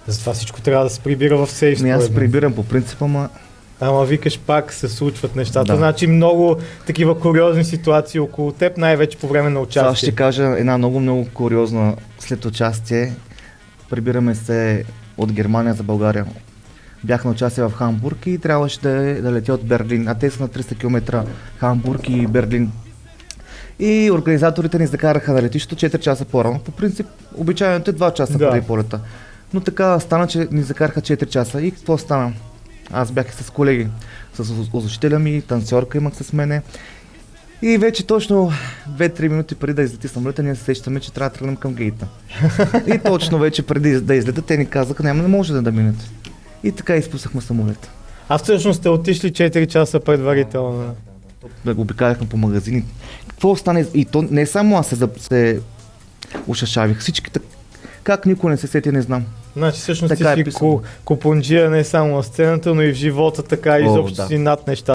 Затова всичко трябва да се прибира в сейф. Не, аз според мен. прибирам по принципа, Ама викаш, пак се случват нещата. Да. Значи много такива куриозни ситуации около теб, най-вече по време на Сега участие. ще кажа една много куриозна след участие. Прибираме се от Германия за България. Бях на участие в Хамбург и трябваше да летя от Берлин, а те са на 300 км Хамбург и Берлин. И организаторите ни закараха на летището 4 часа по-рано. По принцип, обичайното е 2 часа преди полета. Но така стана, че ни закараха 4 часа. И какво стана? Аз бях и с колеги, с озвучителя ми, танцорка имах с мене. И вече точно 2-3 минути преди да излети самолета, ние се сещаме, че трябва да тръгнем към гейта. И точно вече преди да излетят, те ни казаха, не може да минете. И така изпуснахме самолета. А всъщност сте отишли 4 часа предварително. Да го обикаляхме по магазини. Какво стане? И то не само аз се ушашавих. Всички как никой не се сети, не знам. Значи всъщност Така ти е си писано. купунджия не само на сцената, но и в живота, така и изобщо си над нещата.